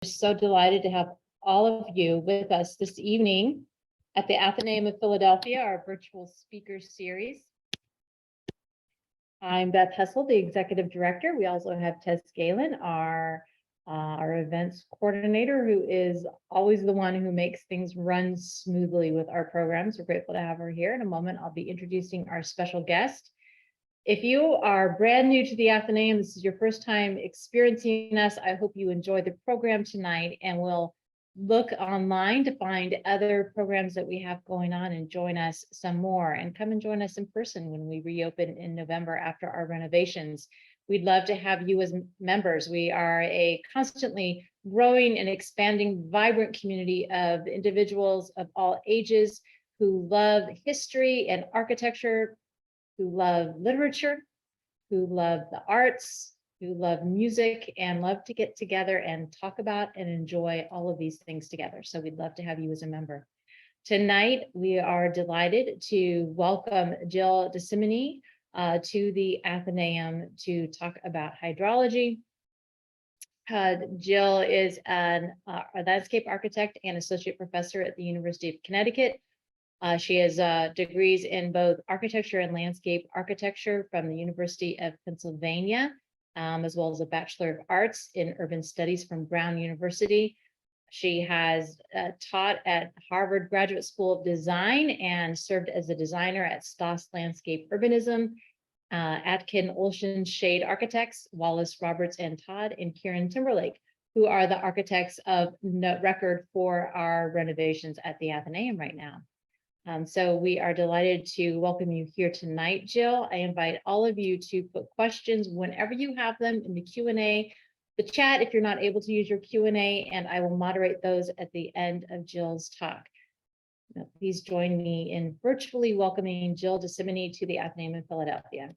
So delighted to have all of you with us this evening at the Athenaeum of Philadelphia, our virtual speaker series. I'm Beth Hessel, the executive director. We also have Tess Galen, our events coordinator, who is always the one who makes things run smoothly with our programs. We're grateful to have her here. In a moment, I'll be introducing our special guest. If you are brand new to the Athenaeum, this is your first time experiencing us, I hope you enjoy the program tonight, and we'll look online to find other programs that we have going on and join us some more, and come and join us in person when we reopen in November after our renovations. We'd love to have you as members. We are a constantly growing and expanding, vibrant community of individuals of all ages who love history and architecture, who love literature, who love the arts, who love music, and love to get together and talk about and enjoy all of these things together. So we'd love to have you as a member. Tonight, we are delighted to welcome Jill Desimini to the Athenaeum to talk about hydrology. Jill is a landscape architect and associate professor at the University of Connecticut. She has degrees in both architecture and landscape architecture from the University of Pennsylvania, as well as a Bachelor of Arts in Urban Studies from Brown University. She has taught at Harvard Graduate School of Design and served as a designer at Stoss Landscape Urbanism, Atkin Olshan Shade Architects, Wallace Roberts and Todd, and Kieran Timberlake, who are the architects of record for our renovations at the Athenaeum right now. So we are delighted to welcome you here tonight, Jill. I invite all of you to put questions whenever you have them in the Q&A, the chat if you're not able to use your Q&A, and I will moderate those at the end of Jill's talk. Now, please join me in virtually welcoming Jill Desimini to the Athenaeum in Philadelphia.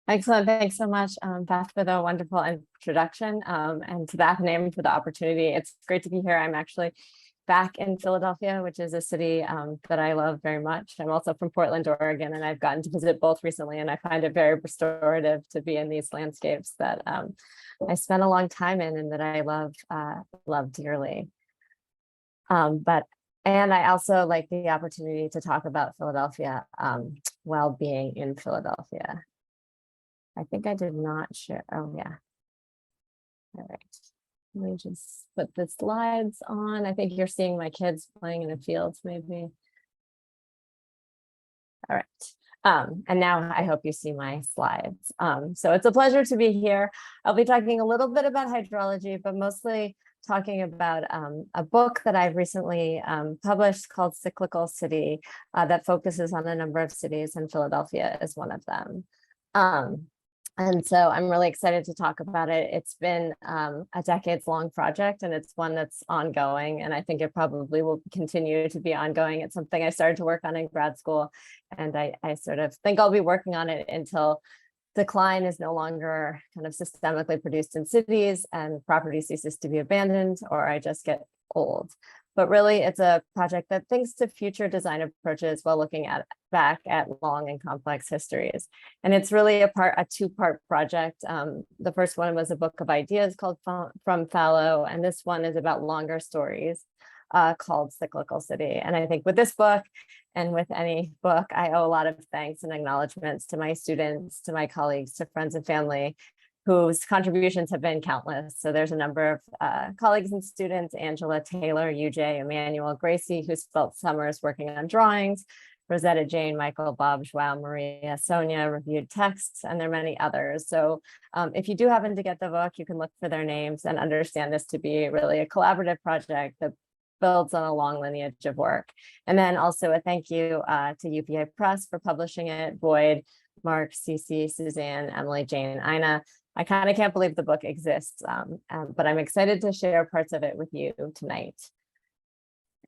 Excellent. Thanks so much, Beth, for the wonderful introduction, and to the Athenaeum for the opportunity. It's great to be here. I'm actually back in Philadelphia, which is a city that I love very much. I'm also from Portland, Oregon, and I've gotten to visit both recently, and I find it very restorative to be in these landscapes that I spent a long time in and that I love dearly. And I also like the opportunity to talk about Philadelphia while being in Philadelphia. I think I did not share. Oh, yeah. All right. Let me just put the slides on. I think you're seeing my kids playing in the fields, maybe. All right. And now I hope you see my slides. So it's a pleasure to be here. I'll be talking a little bit about hydrology, but mostly talking about a book that I've recently published called Cyclical City that focuses on a number of cities, and Philadelphia is one of them. And so I'm really excited to talk about it. It's been a decades-long project, and it's one that's ongoing, and I think it probably will continue to be ongoing. It's something I started to work on in grad school, and I sort of think I'll be working on it until decline is no longer kind of systemically produced in cities and property ceases to be abandoned, or I just get old. But really, it's a project that thinks to future design approaches while looking back at long and complex histories. And it's really a two-part project. The first one was a book of ideas called From Fallow, and this one is about longer stories called Cyclical City. And I think with this book, and with any book, I owe a lot of thanks and acknowledgements to my students, to my colleagues, to friends and family, whose contributions have been countless. So there's a number of colleagues and students: Angela, Taylor, UJ, Emmanuel, Gracie, who spent summers working on drawings, Rosetta, Jane, Michael, Bob, Joao, Maria, Sonia reviewed texts, and there are many others. So if you do happen to get the book, you can look for their names and understand this to be really a collaborative project that builds on a long lineage of work. And then also a thank you to UPA Press for publishing it, Boyd, Mark, Cece, Suzanne, Emily, Jane, and Ina. I kind of can't believe the book exists, but I'm excited to share parts of it with you tonight.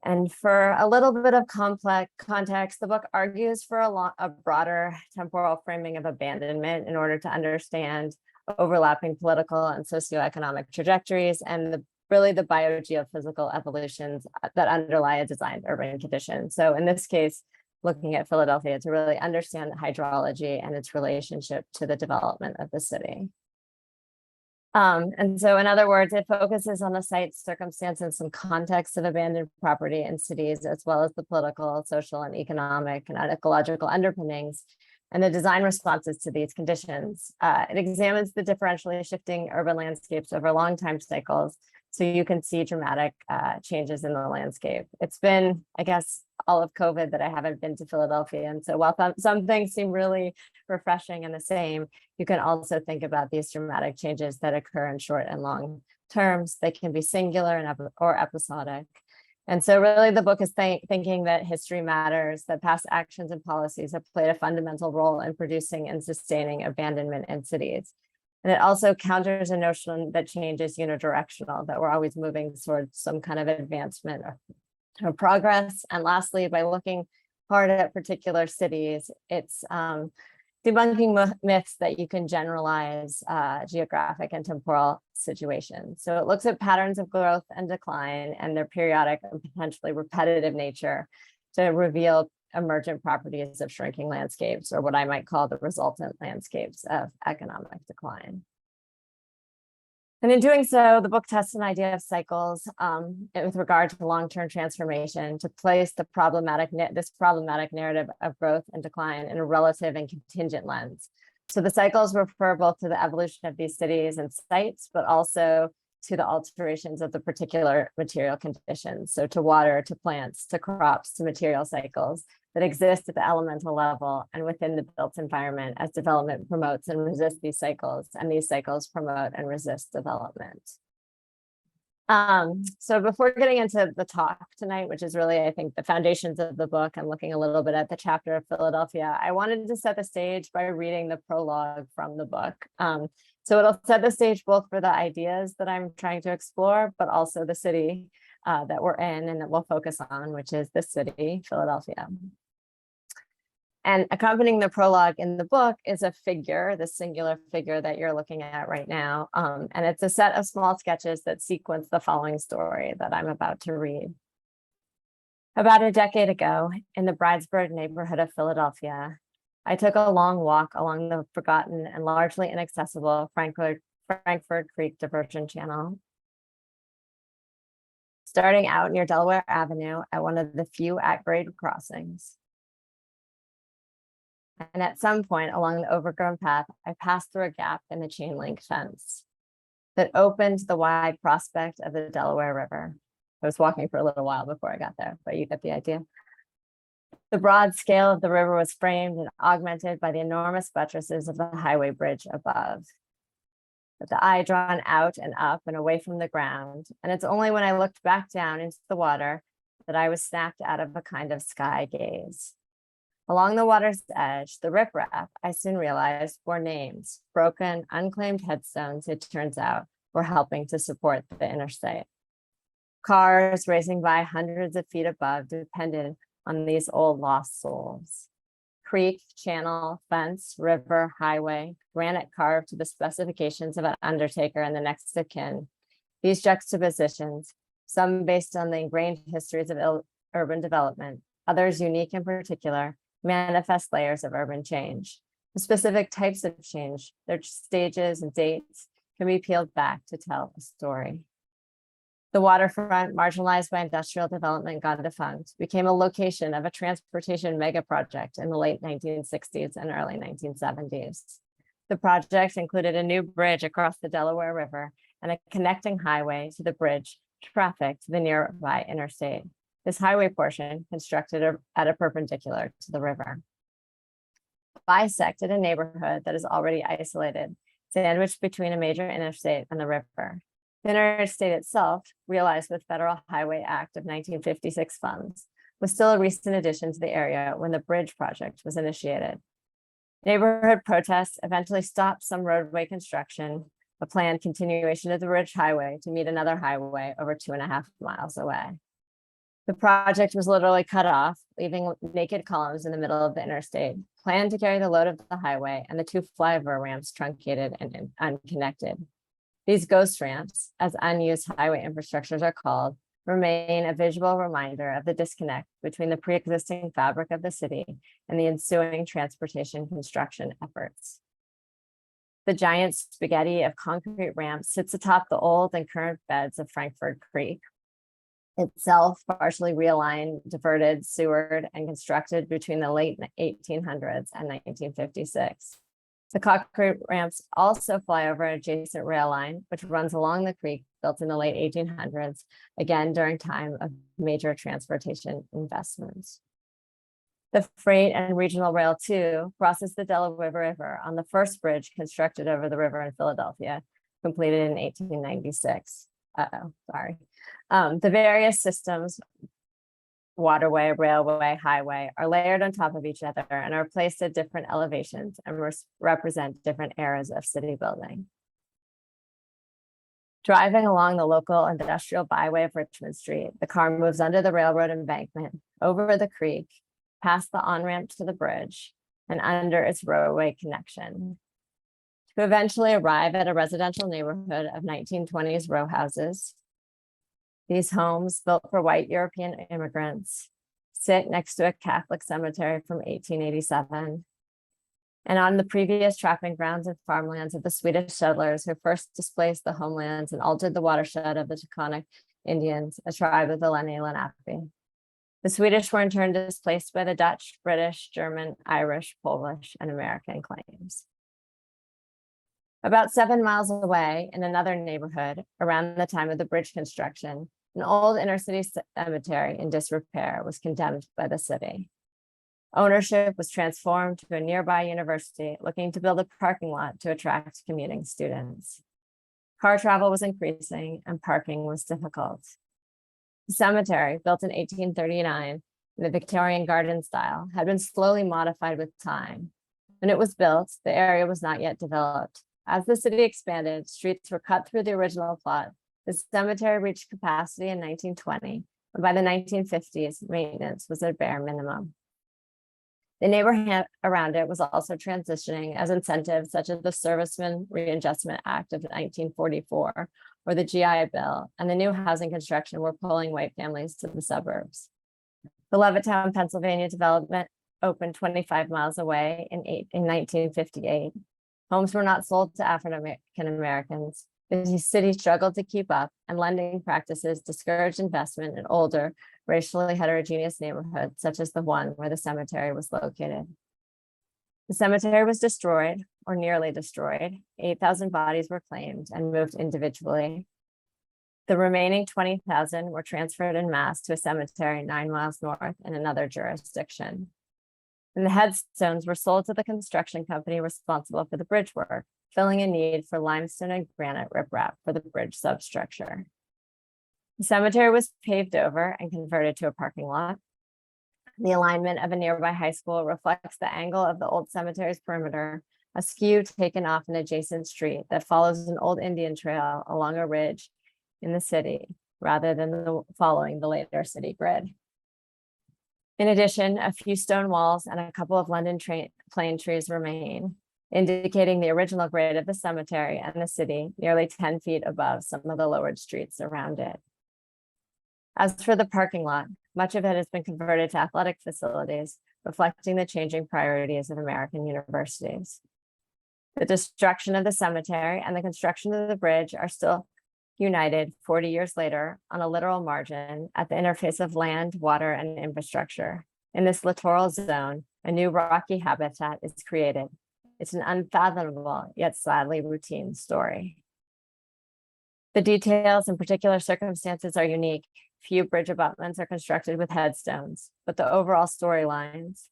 And for a little bit of complex context, the book argues for a broader temporal framing of abandonment in order to understand overlapping political and socioeconomic trajectories and really the biogeophysical evolutions that underlie a designed urban condition. So in this case, looking at Philadelphia to really understand hydrology and its relationship to the development of the city. And so in other words, it focuses on the site, circumstances, and context of abandoned property in cities, as well as the political, social, and economic and ecological underpinnings and the design responses to these conditions. It examines the differentially shifting urban landscapes over long time cycles, so you can see dramatic changes in the landscape. It's been, I guess, all of COVID that I haven't been to Philadelphia. And so while some things seem really refreshing and the same, you can also think about these dramatic changes that occur in short and long terms. They can be singular and or episodic. And so really the book is thinking that history matters, that past actions and policies have played a fundamental role in producing and sustaining abandonment in cities. And it also counters a notion that change is unidirectional, that we're always moving towards some kind of advancement or progress. And lastly, by looking hard at particular cities, it's debunking myths that you can generalize geographic and temporal situations. So it looks at patterns of growth and decline and their periodic and potentially repetitive nature to reveal emergent properties of shrinking landscapes, or what I might call the resultant landscapes of economic decline. And in doing so, the book tests an idea of cycles with regard to long-term transformation to place this problematic narrative of growth and decline in a relative and contingent lens. So the cycles refer both to the evolution of these cities and sites, but also to the alterations of the particular material conditions. So to water, to plants, to crops, to material cycles that exist at the elemental level and within the built environment as development promotes and resists these cycles, and these cycles promote and resist development. So before getting into the talk tonight, which is really, I think, the foundations of the book and looking a little bit at the chapter of Philadelphia, I wanted to set the stage by reading the prologue from the book. So it'll set the stage both for the ideas that I'm trying to explore, but also the city that we're in and that we'll focus on, which is the city, Philadelphia. And accompanying the prologue in the book is a figure, the singular figure that you're looking at right now. And it's a set of small sketches that sequence the following story that I'm about to read. About a decade ago, in the Bridesburg neighborhood of Philadelphia, I took a long walk along the forgotten and largely inaccessible Frankford Creek diversion channel. Starting out near Delaware Avenue at one of the few at-grade crossings. And at some point along the overgrown path, I passed through a gap in the chain link fence that opened the wide prospect of the Delaware River. I was walking for a little while before I got there, but you get the idea. The broad scale of the river was framed and augmented by the enormous buttresses of the highway bridge above. With the eye drawn out and up and away from the ground, and it's only when I looked back down into the water that I was snapped out of a kind of sky gaze. Along the water's edge, the riprap, I soon realized, were names, broken, unclaimed headstones, it turns out, were helping to support the interstate. Cars racing by hundreds of feet above depended on these old lost souls. Creek, channel, fence, river, highway, granite carved to the specifications of an undertaker and the next of kin. These juxtapositions, some based on the ingrained histories of urban development, others unique in particular, manifest layers of urban change. The specific types of change, their stages and dates can be peeled back to tell a story. The waterfront, marginalized by industrial development gone defunct, became a location of a transportation mega project in the late 1960s and early 1970s. The project included a new bridge across the Delaware River and a connecting highway to the bridge traffic to the nearby interstate. This highway portion, constructed at a perpendicular to the river, bisected a neighborhood that is already isolated, sandwiched between a major interstate and the river. The interstate itself, realized with Federal Highway Act of 1956 funds, was still a recent addition to the area when the bridge project was initiated. Neighborhood protests eventually stopped some roadway construction, a planned continuation of the Ridge Highway to meet another highway over 2.5 miles away. The project was literally cut off, leaving naked columns in the middle of the interstate, planned to carry the load of the highway, and the two flyover ramps truncated and unconnected. These ghost ramps, as unused highway infrastructures are called, remain a visual reminder of the disconnect between the pre-existing fabric of the city and the ensuing transportation construction efforts. The giant spaghetti of concrete ramps sits atop the old and current beds of Frankfurt Creek, itself partially realigned, diverted, sewered, and constructed between the late 1800s and 1956. The concrete ramps also fly over an adjacent rail line, which runs along the creek, built in the late 1800s, again during time of major transportation investments. The freight and regional rail 2 crosses the Delaware River on the first bridge constructed over the river in Philadelphia, completed in 1896. The various systems, waterway, railway, highway, are layered on top of each other and are placed at different elevations and represent different eras of city building. Driving along the local industrial byway of Richmond Street, the car moves under the railroad embankment, over the creek, past the on-ramp to the bridge, and under its roadway connection, to eventually arrive at a residential neighborhood of 1920s row houses. These homes, built for white European immigrants, sit next to a Catholic cemetery from 1887, and on the previous trapping grounds and farmlands of the Swedish settlers who first displaced the homelands and altered the watershed of the Taconic Indians, a tribe of the Lenni Lenape. The Swedish were in turn displaced by the Dutch, British, German, Irish, Polish, and American claims. About 7 miles away, in another neighborhood, around the time of the bridge construction, an old inner city cemetery in disrepair was condemned by the city. Ownership was transformed to a nearby university looking to build a parking lot to attract commuting students. Car travel was increasing and parking was difficult. The cemetery, built in 1839 in the Victorian garden style, had been slowly modified with time. When it was built, the area was not yet developed. As the city expanded, streets were cut through the original plot. The cemetery reached capacity in 1920, and by the 1950s, maintenance was at bare minimum. The neighborhood around it was also transitioning as incentives such as the Servicemen Readjustment Act of 1944 or the GI Bill and the new housing construction were pulling white families to the suburbs. The Levittown, Pennsylvania development opened 25 miles away in 1958. Homes were not sold to African Americans. The city struggled to keep up, and lending practices discouraged investment in older, racially heterogeneous neighborhoods, such as the one where the cemetery was located. The cemetery was destroyed, or nearly destroyed. 8,000 bodies were claimed and moved individually. The remaining 20,000 were transferred en masse to a cemetery 9 miles north in another jurisdiction. And the headstones were sold to the construction company responsible for the bridge work, filling a need for limestone and granite riprap for the bridge substructure. The cemetery was paved over and converted to a parking lot. The alignment of a nearby high school reflects the angle of the old cemetery's perimeter, a skew taken off an adjacent street that follows an old Indian trail along a ridge in the city, rather than following the later city grid. In addition, a few stone walls and a couple of London plane trees remain, indicating the original grade of the cemetery and the city, nearly 10 feet above some of the lowered streets around it. As for the parking lot, much of it has been converted to athletic facilities, reflecting the changing priorities of American universities. The destruction of the cemetery and the construction of the bridge are still united 40 years later on a literal margin at the interface of land, water, and infrastructure. In this littoral zone, a new rocky habitat is created. It's an unfathomable, yet sadly routine story. The details and particular circumstances are unique. Few bridge abutments are constructed with headstones, but the overall storylines,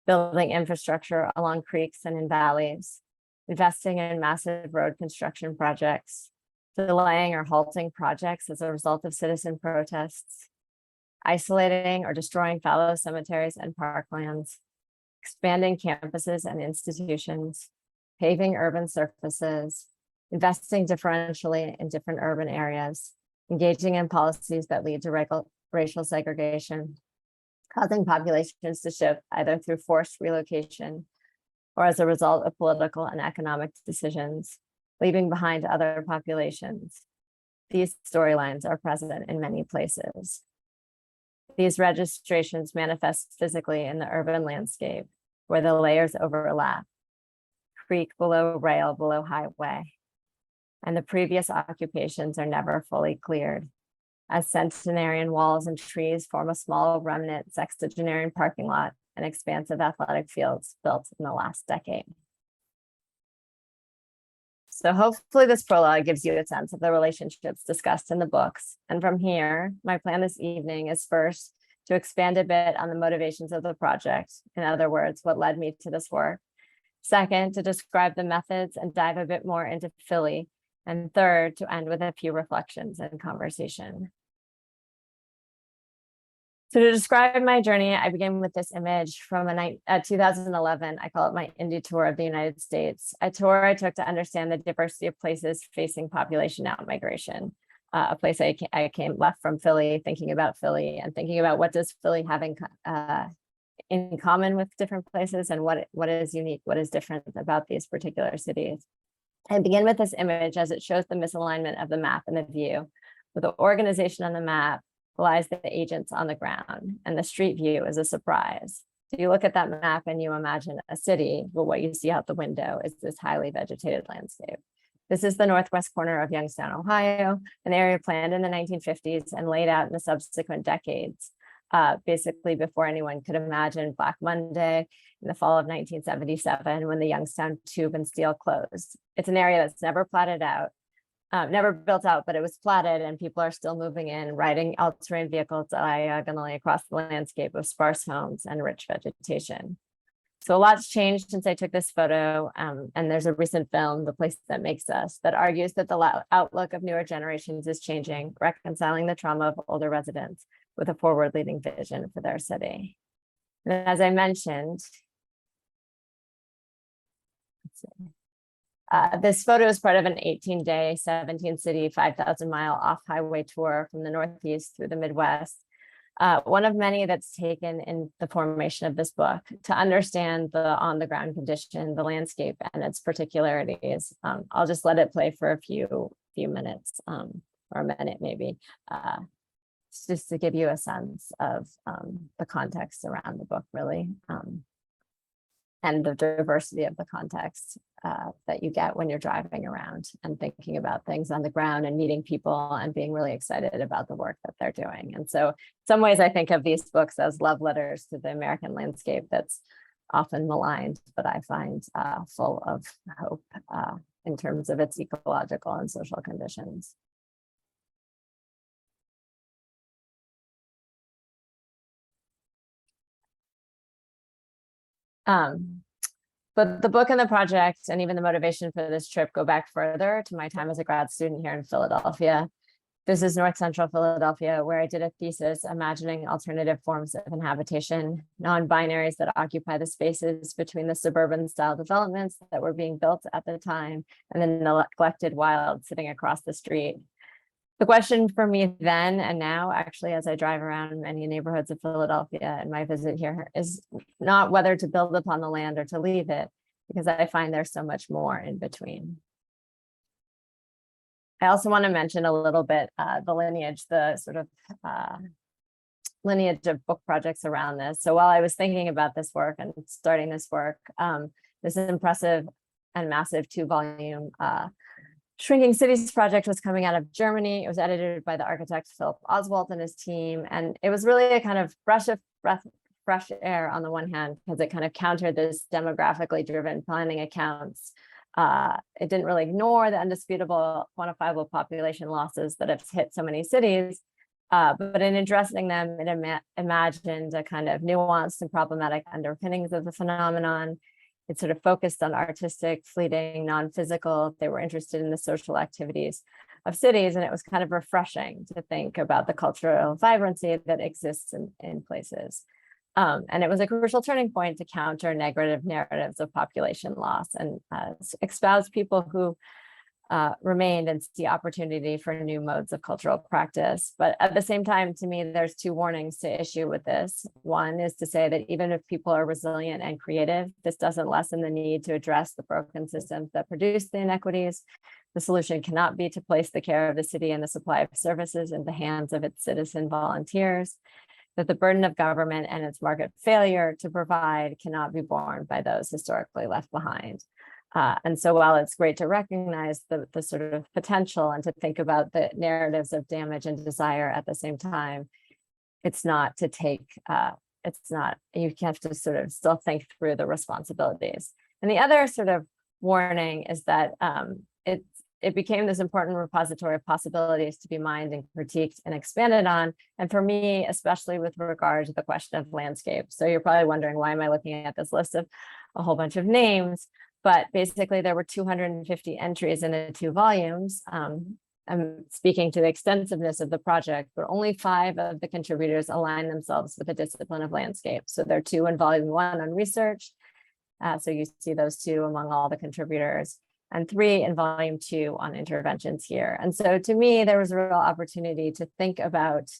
building infrastructure along creeks and in valleys, investing in massive road construction projects, delaying or halting projects as a result of citizen protests, isolating or destroying fallow cemeteries and parklands, expanding campuses and institutions, paving urban surfaces, investing differentially in different urban areas, engaging in policies that lead to racial segregation, causing populations to shift either through forced relocation or as a result of political and economic decisions, leaving behind other populations. These storylines are present in many places. These registrations manifest physically in the urban landscape, where the layers overlap, creek below rail, below highway. And the previous occupations are never fully cleared, as centenarian walls and trees form a small remnant sexagenarian parking lot and expansive athletic fields built in the last decade. So hopefully this prologue gives you a sense of the relationships discussed in the books. And from here, my plan this evening is first to expand a bit on the motivations of the project. In other words, what led me to this work. Second, to describe the methods and dive a bit more into Philly. And third, to end with a few reflections and conversation. So to describe my journey, I begin with this image from a 2011, I call it my Indie tour of the United States, a tour I took to understand the diversity of places facing population outmigration, a place I left from Philly, thinking about Philly and thinking about what does Philly have in common with different places and what is unique, what is different about these particular cities. I begin with this image as it shows the misalignment of the map and the view, with the organization on the map lies the agents on the ground, and the street view is a surprise. So you look at that map and you imagine a city, but what you see out the window is this highly vegetated landscape. This is the northwest corner of Youngstown, Ohio, an area planned in the 1950s and laid out in the subsequent decades, basically before anyone could imagine Black Monday in the fall of 1977 when the Youngstown Tube and Steel closed. It's an area that's never platted out, never built out, but it was platted and people are still moving in, riding all-terrain vehicles diagonally across the landscape of sparse homes and rich vegetation. So a lot's changed since I took this photo, and there's a recent film, The Place That Makes Us, that argues that the outlook of newer generations is changing, reconciling the trauma of older residents with a forward-leading vision for their city. And as I mentioned, this photo is part of an 18-day, 17-city, 5,000-mile off-highway tour from the Northeast through the Midwest. One of many that's taken in the formation of this book to understand the on-the-ground condition, the landscape, and its particularities. I'll just let it play for a few minutes, or a minute maybe, just to give you a sense of the context around the book, really. And the diversity of the context that you get when you're driving around and thinking about things on the ground and meeting people and being really excited about the work that they're doing. And so in some ways I think of these books as love letters to the American landscape that's often maligned, but I find full of hope in terms of its ecological and social conditions. But the book and the project and even the motivation for this trip go back further to my time as a grad student here in Philadelphia. This is North Central Philadelphia, where I did a thesis imagining alternative forms of inhabitation, non-binaries that occupy the spaces between the suburban style developments that were being built at the time and the neglected wild sitting across the street. The question for me then and now, actually, as I drive around many neighborhoods of Philadelphia and my visit here, is not whether to build upon the land or to leave it, because I find there's so much more in between. I also want to mention a little bit the lineage, the sort of lineage of book projects around this. So while I was thinking about this work and starting this work, this impressive and massive 2-volume Shrinking Cities project was coming out of Germany. It was edited by the architect Philip Oswald and his team. And it was really a kind of breath of fresh air on the one hand, because it kind of countered this demographically driven planning accounts. It didn't really ignore the undisputable quantifiable population losses that have hit so many cities. But in addressing them, it imagined a kind of nuanced and problematic underpinnings of the phenomenon. It sort of focused on artistic, fleeting, non-physical. They were interested in the social activities of cities, and it was kind of refreshing to think about the cultural vibrancy that exists in places. And it was a crucial turning point to counter negative narratives of population loss and espouse people who remained and see opportunity for new modes of cultural practice. But at the same time, to me, there's 2 warnings to issue with this. One is to say that even if people are resilient and creative, this doesn't lessen the need to address the broken systems that produce the inequities. The solution cannot be to place the care of the city and the supply of services in the hands of its citizen volunteers, that the burden of government and its market failure to provide cannot be borne by those historically left behind. And so while it's great to recognize the sort of potential and to think about the narratives of damage and desire at the same time, it's not to take, it's not, you have to sort of still think through the responsibilities. And the other sort of warning is that it became this important repository of possibilities to be mined and critiqued and expanded on. And for me, especially with regard to the question of landscape. So you're probably wondering, why am I looking at this list of a whole bunch of names? But basically there were 250 entries in the 2 volumes. I'm speaking to the extensiveness of the project, but only 5 of the contributors align themselves with the discipline of landscape. So there are 2 in volume 1 on research. So you see those 2 among all the contributors, and 3 in volume 2 on interventions here. And so to me, there was a real opportunity to think about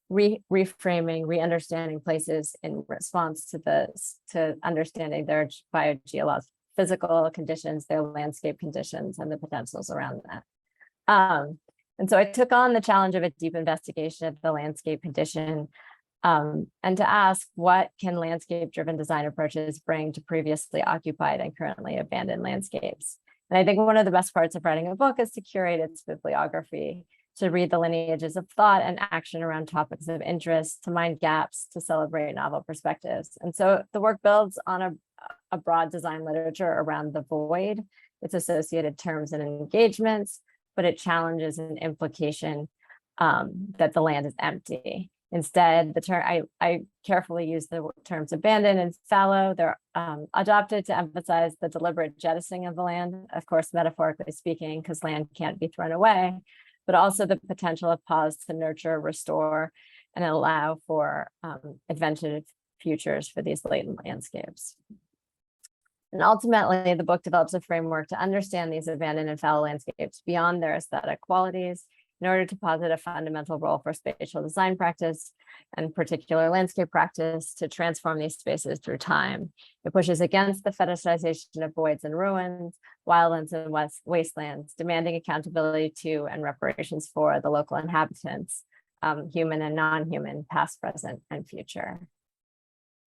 reframing, re-understanding places in response to to understanding their biogeological physical conditions, their landscape conditions, and the potentials around that. And so I took on the challenge of a deep investigation of the landscape condition, and to ask, what can landscape-driven design approaches bring to previously occupied and currently abandoned landscapes? And I think one of the best parts of writing a book is to curate its bibliography, to read the lineages of thought and action around topics of interest, to mind gaps, to celebrate novel perspectives. And so the work builds on a broad design literature around the void, its associated terms and engagements, but it challenges an implication that the land is empty. Instead, the term I carefully use the terms abandoned and fallow. They're adopted to emphasize the deliberate jettisoning of the land, of course, metaphorically speaking, because land can't be thrown away, but also the potential of pause to nurture, restore, and allow for inventive futures for these latent landscapes. And ultimately, the book develops a framework to understand these abandoned and fallow landscapes beyond their aesthetic qualities, in order to posit a fundamental role for spatial design practice and particular landscape practice to transform these spaces through time. It pushes against the fetishization of voids and ruins, wildlands and wastelands, demanding accountability to and reparations for the local inhabitants, human and non-human, past, present, and future.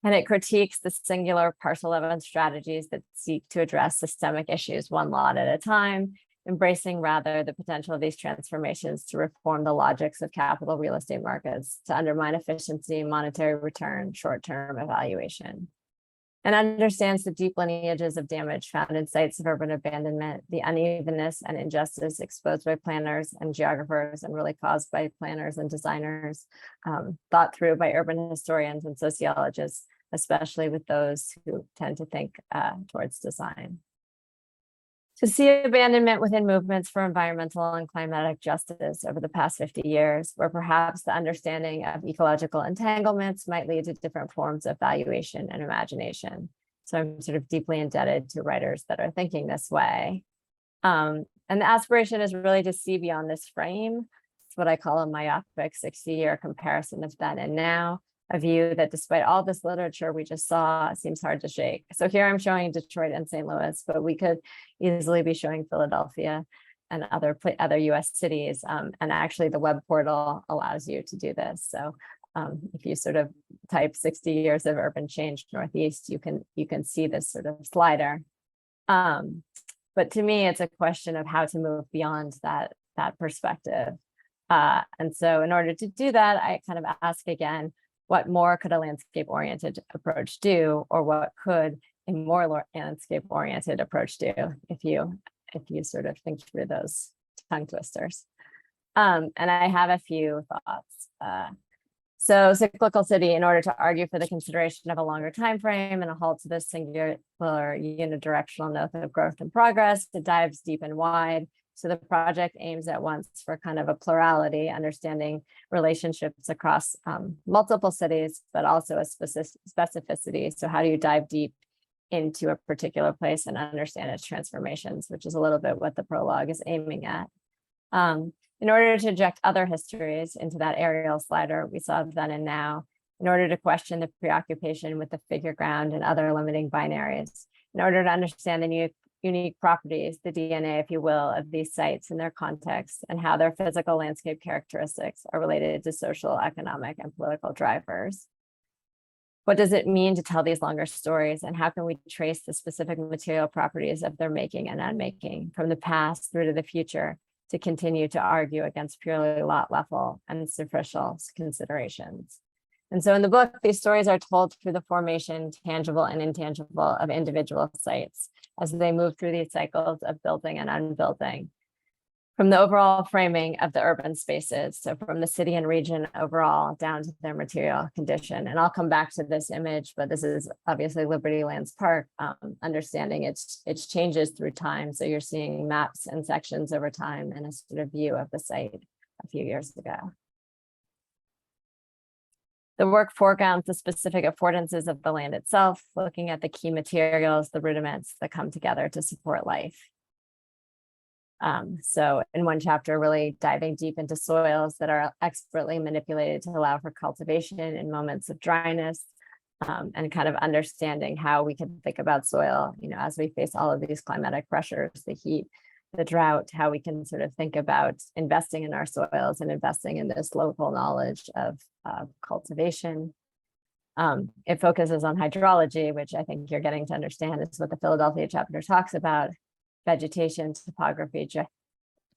And it critiques the singular parcel level strategies that seek to address systemic issues one lot at a time, embracing rather the potential of these transformations to reform the logics of capital real estate markets, to undermine efficiency, monetary return, short-term evaluation, and understands the deep lineages of damage found in sites of urban abandonment, the unevenness and injustice exposed by planners and geographers and really caused by planners and designers, thought through by urban historians and sociologists, especially with those who tend to think towards design. To see abandonment within movements for environmental and climatic justice over the past 50 years, where perhaps the understanding of ecological entanglements might lead to different forms of valuation and imagination. So I'm sort of deeply indebted to writers that are thinking this way. And the aspiration is really to see beyond this frame. It's what I call a myopic 60-year comparison of then and now, a view that despite all this literature we just saw, seems hard to shake. So here I'm showing Detroit and St. Louis, but we could easily be showing Philadelphia and other US cities. And actually the web portal allows you to do this. So if you sort of type 60 years of urban change Northeast, you can see this sort of slider. But to me, it's a question of how to move beyond that perspective. And so in order to do that, I kind of ask again, what more could a landscape-oriented approach do, or what could a more landscape-oriented approach do if you sort of think through those tongue twisters? And I have a few thoughts. So Cyclical City, in order to argue for the consideration of a longer time frame and a halt to this singular unidirectional note of growth and progress, it dives deep and wide. So the project aims at once for kind of a plurality, understanding relationships across multiple cities, but also a specificity. So how do you dive deep into a particular place and understand its transformations, which is a little bit what the prologue is aiming at. In order to inject other histories into that aerial slider we saw then and now, in order to question the preoccupation with the figure ground and other limiting binaries, in order to understand the unique properties, the DNA, if you will, of these sites and their context, and how their physical landscape characteristics are related to social, economic, and political drivers. What does it mean to tell these longer stories, and how can we trace the specific material properties of their making and unmaking from the past through to the future to continue to argue against purely lot level and superficial considerations? And so in the book, these stories are told through the formation, tangible and intangible, of individual sites as they move through these cycles of building and unbuilding, from the overall framing of the urban spaces, so from the city and region overall down to their material condition. And I'll come back to this image, but this is obviously Liberty Lands Park, understanding its changes through time. So you're seeing maps and sections over time and a sort of view of the site a few years ago. The work foregrounds the specific affordances of the land itself, looking at the key materials, the rudiments that come together to support life. So in one chapter, really diving deep into soils that are expertly manipulated to allow for cultivation in moments of dryness, and kind of understanding how we can think about soil, as we face all of these climatic pressures, the heat, the drought, how we can sort of think about investing in our soils and investing in this local knowledge of cultivation. It focuses on hydrology, which I think you're getting to understand is what the Philadelphia chapter talks about: vegetation, topography,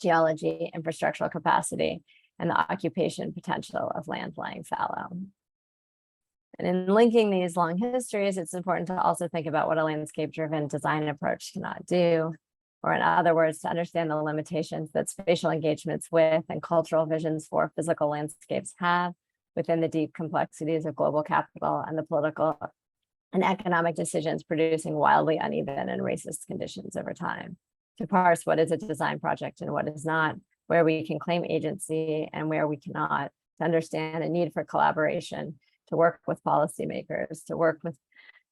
geology, infrastructural capacity, and the occupation potential of land lying fallow. And in linking these long histories, it's important to also think about what a landscape-driven design approach cannot do, or in other words, to understand the limitations that spatial engagements with and cultural visions for physical landscapes have within the deep complexities of global capital and the political and economic decisions producing wildly uneven and racist conditions over time. To parse what is a design project and what is not, where we can claim agency and where we cannot, to understand a need for collaboration, to work with policymakers, to work with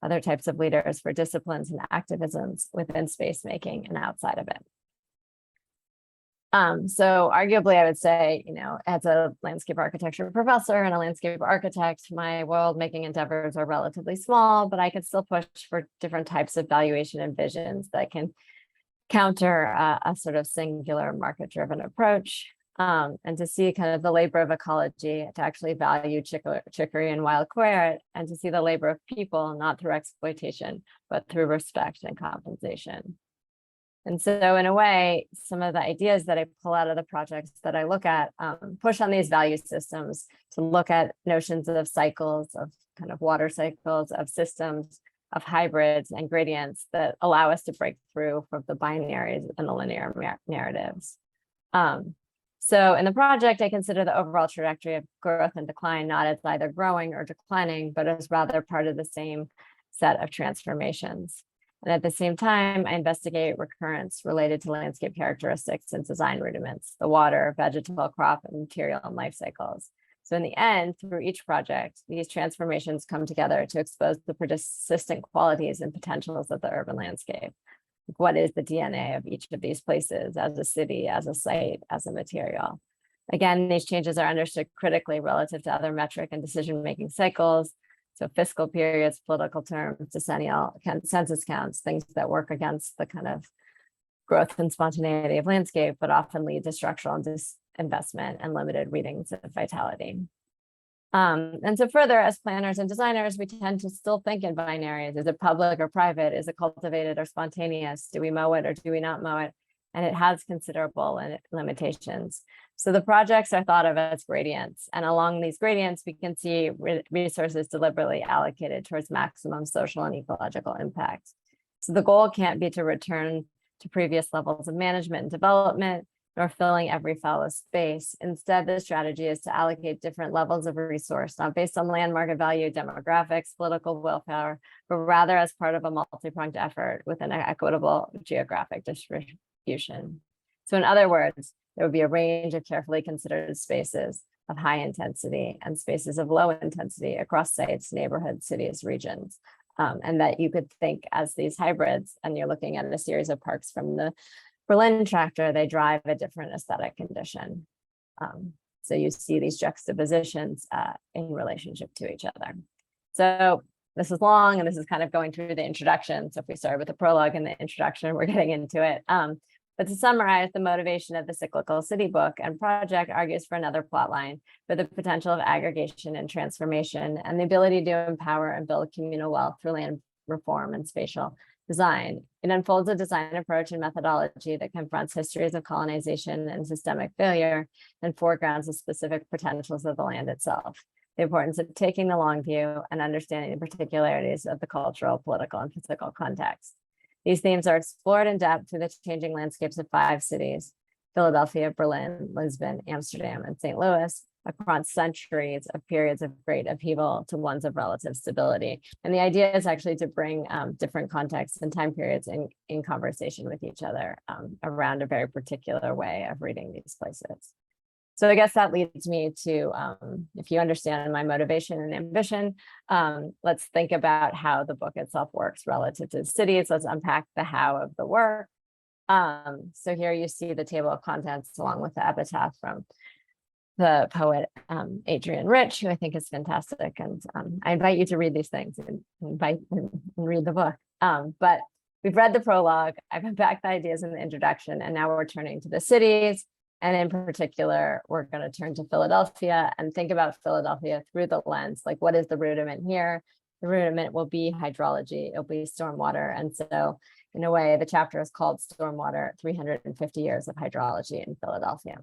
other types of leaders for disciplines and activisms within space making and outside of it. So arguably, I would say, as a landscape architecture professor and a landscape architect, my world making endeavors are relatively small, but I could still push for different types of valuation and visions that can counter a sort of singular market-driven approach, and to see kind of the labor of ecology, to actually value chicory and wild carrot, and to see the labor of people, not through exploitation, but through respect and compensation. And so in a way, some of the ideas that I pull out of the projects that I look at push on these value systems to look at notions of cycles, of kind of water cycles, of systems, of hybrids and gradients that allow us to break through from the binaries and the linear narratives. So in the project, I consider the overall trajectory of growth and decline not as either growing or declining, but as rather part of the same set of transformations. And at the same time, I investigate recurrence related to landscape characteristics and design rudiments, the water, vegetal, crop, and material and life cycles. So in the end, through each project, these transformations come together to expose the persistent qualities and potentials of the urban landscape. What is the DNA of each of these places as a city, as a site, as a material? Again, these changes are understood critically relative to other metric and decision-making cycles. So fiscal periods, political terms, decennial census counts, things that work against the kind of growth and spontaneity of landscape, but often lead to structural disinvestment and limited readings of vitality. And so further, as planners and designers, we tend to still think in binaries. Is it public or private? Is it cultivated or spontaneous? Do we mow it or do we not mow it? And it has considerable limitations. So the projects are thought of as gradients. And along these gradients, we can see resources deliberately allocated towards maximum social and ecological impact. So the goal can't be to return to previous levels of management and development, nor filling every fallow space. Instead, the strategy is to allocate different levels of resource, not based on land market value, demographics, political willpower, but rather as part of a multi-pronged effort with an equitable geographic distribution. So in other words, there would be a range of carefully considered spaces of high intensity and spaces of low intensity across sites, neighborhoods, cities, regions. And that you could think as these hybrids, and you're looking at a series of parks from the Berlin tractor, they drive a different aesthetic condition. So you see these juxtapositions in relationship to each other. So this is long, and this is kind of going through the introduction. So if we start with the prologue and the introduction, we're getting into it. But to summarize, the motivation of the Cyclical City book and project argues for another plotline for the potential of aggregation and transformation and the ability to empower and build communal wealth through land reform and spatial design. It unfolds a design approach and methodology that confronts histories of colonization and systemic failure and foregrounds the specific potentials of the land itself, the importance of taking the long view and understanding the particularities of the cultural, political, and physical context. These themes are explored in depth through the changing landscapes of 5 cities, Philadelphia, Berlin, Lisbon, Amsterdam, and St. Louis, across centuries of periods of great upheaval to ones of relative stability. And the idea is actually to bring different contexts and time periods in conversation with each other around a very particular way of reading these places. So I guess that leads me to, if you understand my motivation and ambition, let's think about how the book itself works relative to the cities. Let's unpack the how of the work. So here you see the table of contents along with the epitaph from the poet Adrienne Rich, who I think is fantastic. And I invite you to read these things and read the book. But we've read the prologue, I've unpacked the ideas in the introduction, and now we're turning to the cities. And in particular, we're going to turn to Philadelphia and think about Philadelphia through the lens, like what is the rudiment here? The rudiment will be hydrology, it'll be stormwater. And so in a way, the chapter is called Stormwater, 350 Years of Hydrology in Philadelphia.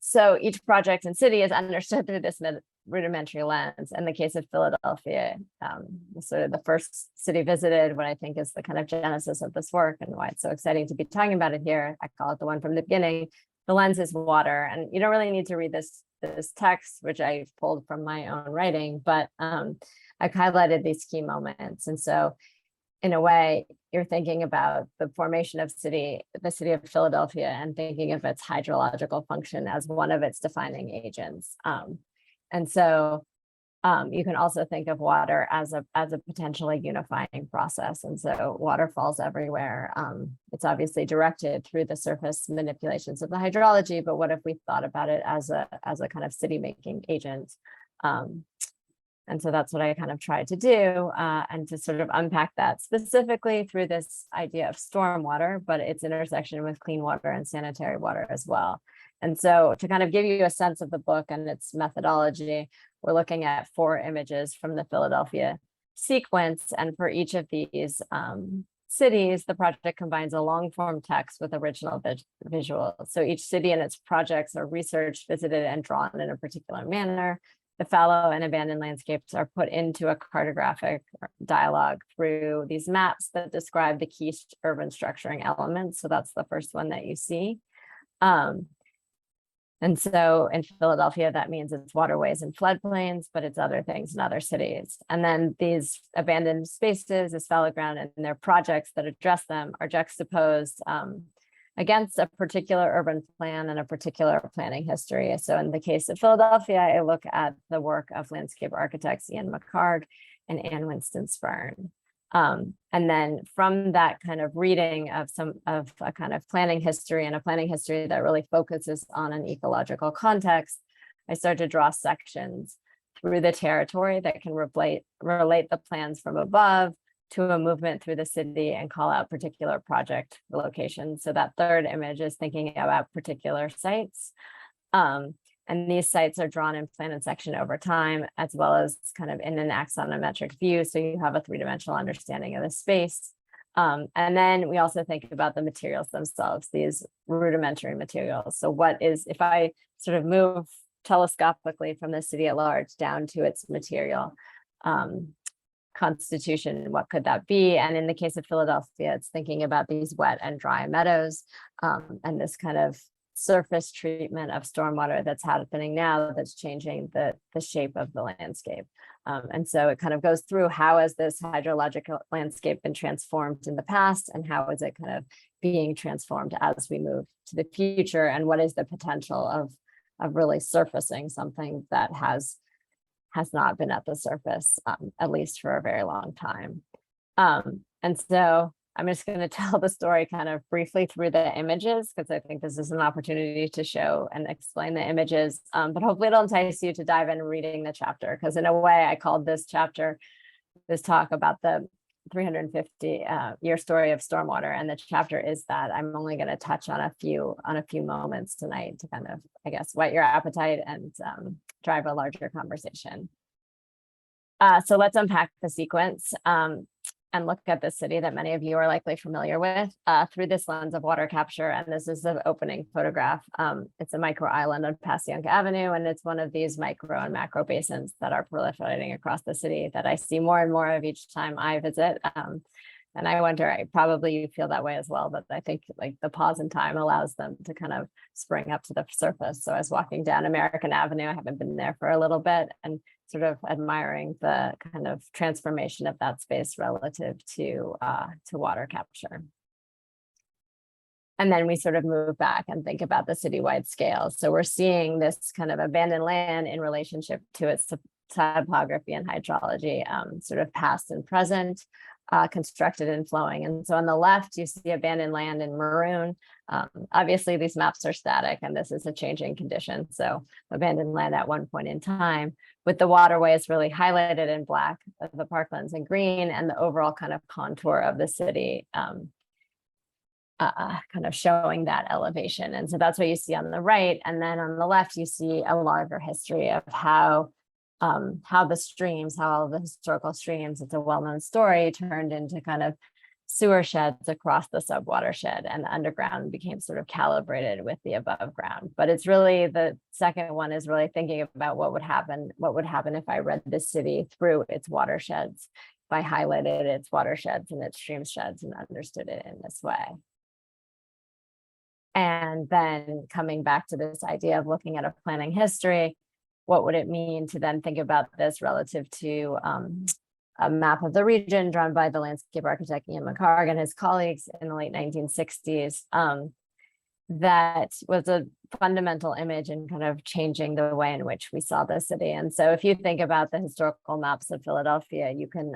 So each project and city is understood through this rudimentary lens. In the case of Philadelphia, sort of the first city visited, what I think is the kind of genesis of this work and why it's so exciting to be talking about it here. I call it the one from the beginning. The lens is water, and you don't really need to read this text, which I pulled from my own writing, but I've highlighted these key moments. And so in a way, you're thinking about the formation of the city of Philadelphia and thinking of its hydrological function as one of its defining agents. And so you can also think of water as a potentially unifying process. And so water falls everywhere. It's obviously directed through the surface manipulations of the hydrology, but what if we thought about it as a kind of city making agent? And so that's what I kind of tried to do, and to sort of unpack that specifically through this idea of stormwater, but its intersection with clean water and sanitary water as well. And so to kind of give you a sense of the book and its methodology, we're looking at 4 images from the Philadelphia sequence. And for each of these cities, the project combines a long form text with original visuals. So each city and its projects are researched, visited, and drawn in a particular manner. The fallow and abandoned landscapes are put into a cartographic dialogue through these maps that describe the key urban structuring elements. So that's the first one that you see. And so in Philadelphia, that means it's waterways and floodplains, but it's other things in other cities. And then these abandoned spaces, this fallow ground, and their projects that address them are juxtaposed against a particular urban plan and a particular planning history. So in the case of Philadelphia, I look at the work of landscape architects Ian McHarg and Anne Winston Spurn. And then from that kind of reading of a kind of planning history and a planning history that really focuses on an ecological context, I start to draw sections through the territory that can relate the plans from above to a movement through the city and call out particular project locations. So that third image is thinking about particular sites. And these sites are drawn in plan and section over time, as well as kind of in an axonometric view. So you have a 3-dimensional understanding of the space. And then we also think about the materials themselves, these rudimentary materials. So what is, if I sort of move telescopically from the city at large down to its material constitution, what could that be? And in the case of Philadelphia, it's thinking about these wet and dry meadows and this kind of surface treatment of stormwater that's happening now that's changing the shape of the landscape. And so it kind of goes through how has this hydrological landscape been transformed in the past and how is it kind of being transformed as we move to the future, and what is the potential of really surfacing something that has not been at the surface, at least for a very long time. And so I'm just going to tell the story kind of briefly through the images, because I think this is an opportunity to show and explain the images, but hopefully it'll entice you to dive in reading the chapter, because in a way I called this chapter, this talk about the 350 year story of stormwater, and the chapter is that. I'm only going to touch on a few moments tonight to kind of, I guess, whet your appetite and drive a larger conversation. So let's unpack the sequence and look at the city that many of you are likely familiar with through this lens of water capture. And this is the opening photograph. It's a micro island on Passyunk Avenue, and it's one of these micro and macro basins that are proliferating across the city that I see more and more of each time I visit. And I wonder, probably you feel that way as well, but I think like the pause in time allows them to kind of spring up to the surface. So I was walking down American Avenue, I haven't been there for a little bit, and sort of admiring the kind of transformation of that space relative to water capture. And then we sort of move back and think about the citywide scale. So we're seeing this kind of abandoned land in relationship to its topography and hydrology, sort of past and present, constructed and flowing. And so on the left, you see abandoned land in maroon. Obviously, these maps are static, and this is a changing condition. So abandoned land at one point in time, with the waterways really highlighted in black, the parklands in green, and the overall kind of contour of the city kind of showing that elevation. And so that's what you see on the right. And then on the left, you see a longer history of how the streams, how all the historical streams, it's a well-known story, turned into kind of sewer sheds across the subwatershed, and the underground became sort of calibrated with the above ground. But it's really, the second one is really thinking about what would happen if I read this city through its watersheds, if I highlighted its watersheds and its stream sheds and understood it in this way. And then coming back to this idea of looking at a planning history, what would it mean to then think about this relative to a map of the region drawn by the landscape architect Ian McHarg and his colleagues in the late 1960s? That was a fundamental image in kind of changing the way in which we saw the city. And so if you think about the historical maps of Philadelphia, you can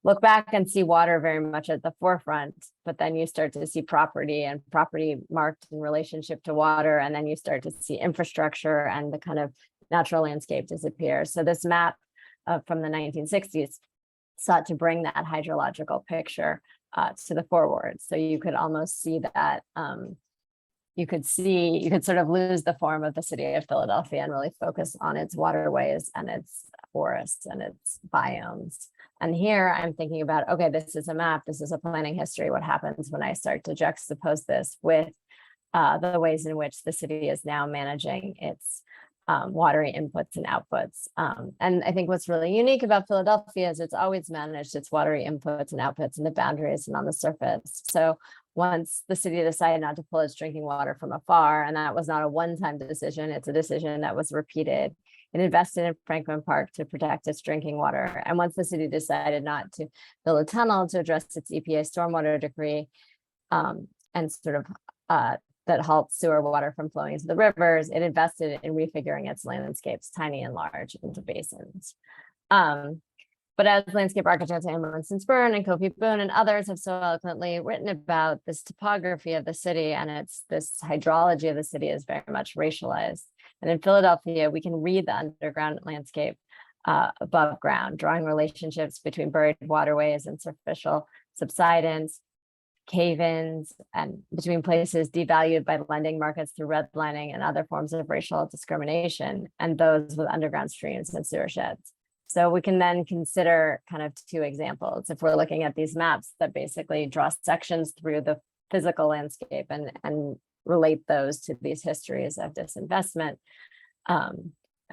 look back and see water very much at the forefront, but then you start to see property, and property marked in relationship to water. And then you start to see infrastructure and the kind of natural landscape disappear. So this map from the 1960s sought to bring that hydrological picture to the forward. So you could almost see that, you could sort of lose the form of the city of Philadelphia and really focus on its waterways and its forests and its biomes. And here I'm thinking about, okay, this is a map, this is a planning history. What happens when I start to juxtapose this with the ways in which the city is now managing its watery inputs and outputs. And I think what's really unique about Philadelphia is it's always managed its watery inputs and outputs in the boundaries and on the surface. So once the city decided not to pull its drinking water from afar, and that was not a one-time decision, it's a decision that was repeated. It invested in Franklin Park to protect its drinking water. And once the city decided not to build a tunnel to address its EPA stormwater decree, and sort of that halts sewer water from flowing into the rivers, it invested in refiguring its landscapes, tiny and large, into basins. But as landscape architects Anne Winston-Spurn and Kofi Boone and others have so eloquently written about, this topography of the city and this hydrology of the city is very much racialized. And in Philadelphia, we can read the underground landscape above ground, drawing relationships between buried waterways and superficial subsidence, cave-ins, and between places devalued by lending markets through redlining and other forms of racial discrimination, and those with underground streams and sewer sheds. So we can then consider kind of two examples. If we're looking at these maps that basically draw sections through the physical landscape and relate those to these histories of disinvestment and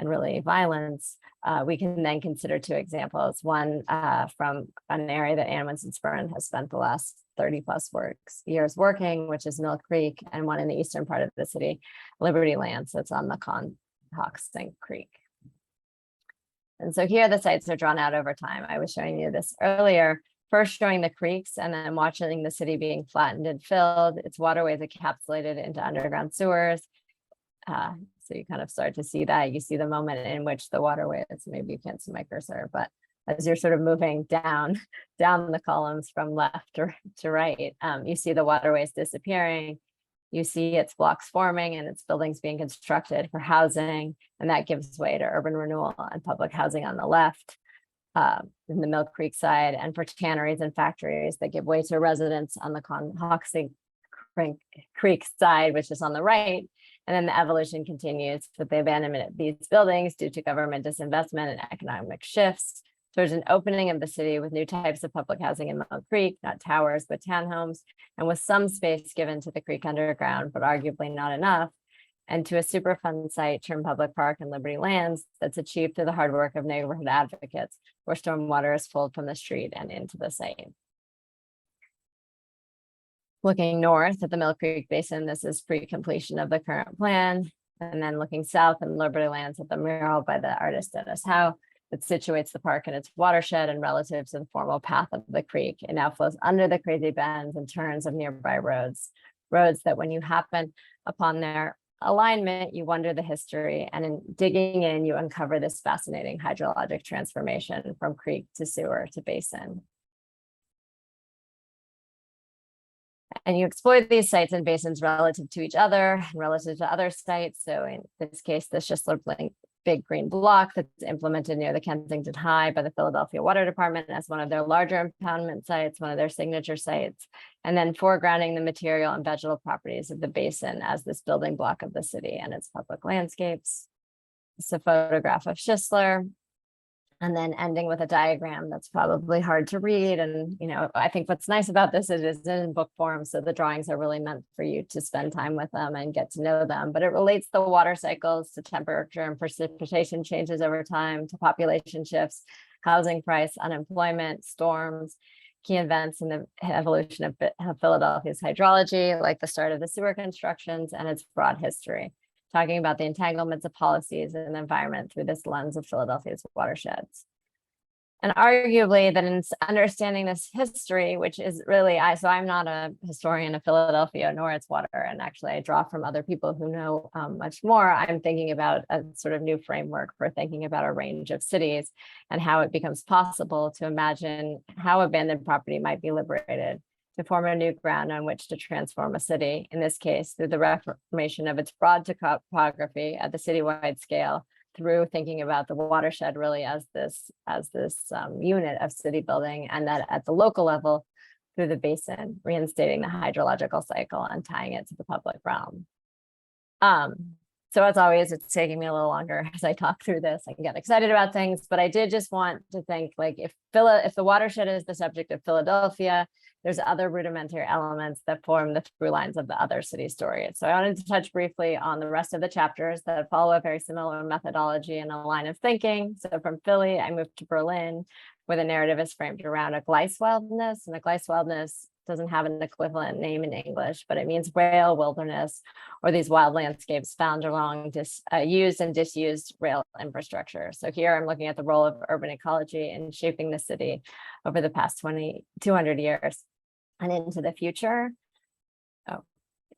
really violence, we can then consider two examples. One from an area that Anne Winston-Spurn has spent the last 30 plus years working, which is Mill Creek, and one in the eastern part of the city, Liberty Lands, that's on the Conhoxsink Creek. And so here the sites are drawn out over time. I was showing you this earlier, first showing the creeks and then watching the city being flattened and filled, its waterways encapsulated into underground sewers. So you kind of start to see that. You see the moment in which the waterways, maybe you can't see my cursor, but as you're sort of moving down the columns from left to right, you see the waterways disappearing. You see its blocks forming and its buildings being constructed for housing, and that gives way to urban renewal and public housing on the left. in the Mill Creek side, and for tanneries and factories that give way to residents on the Conhoxie Creek side, which is on the right. And then the evolution continues with the abandonment of these buildings due to government disinvestment and economic shifts towards an opening of the city with new types of public housing in Mill Creek, not towers, but townhomes, and with some space given to the creek underground, but arguably not enough, and to a Superfund site, Trim Public Park and Liberty Lands, that's achieved through the hard work of neighborhood advocates, where stormwater is pulled from the street and into the site. Looking north at the Mill Creek Basin, this is pre-completion of the current plan. And then looking south in Liberty Lands at the mural by the artist Dennis Howe, that situates the park in its watershed and relative to the formal path of the creek. It now flows under the crazy bends and turns of nearby roads that when you happen upon their alignment, you wonder the history, and in digging in, you uncover this fascinating hydrologic transformation from creek to sewer to basin. And you explore these sites and basins relative to each other and relative to other sites. So in this case, this just looked like big green block that's implemented near the Kensington High by the Philadelphia Water Department as one of their larger impoundment sites, one of their signature sites, and then foregrounding the material and vegetal properties of the basin as this building block of the city and its public landscapes. It's a photograph of Schistler, and then ending with a diagram that's probably hard to read. And, you know, I think what's nice about this is it's in book form. So the drawings are really meant for you to spend time with them and get to know them. But it relates the water cycles to temperature and precipitation changes over time, to population shifts, housing price, unemployment, storms, key events in the evolution of Philadelphia's hydrology, like the start of the sewer constructions and its broad history, talking about the entanglements of policies and the environment through this lens of Philadelphia's watersheds. And arguably that in understanding this history, which is really, so I'm not a historian of Philadelphia nor its water, and actually I draw from other people who know much more. I'm thinking about a sort of new framework for thinking about a range of cities and how it becomes possible to imagine how abandoned property might be liberated to form a new ground on which to transform a city, in this case, through the reformation of its broad topography at the citywide scale, through thinking about the watershed really as this unit of city building, and that at the local level through the basin, reinstating the hydrological cycle and tying it to the public realm. So as always, it's taking me a little longer as I talk through this. I can get excited about things, but I did just want to think, like, if the watershed is the subject of Philadelphia, there's other rudimentary elements that form the through lines of the other city stories. So I wanted to touch briefly on the rest of the chapters that follow a very similar methodology and a line of thinking. So from Philly, I moved to Berlin, where the narrative is framed around a Gleiswildnis, and a Gleiswildnis doesn't have an equivalent name in English, but it means rail wilderness, or these wild landscapes found along used and disused rail infrastructure. So here I'm looking at the role of urban ecology in shaping the city over the past 200 years and into the future.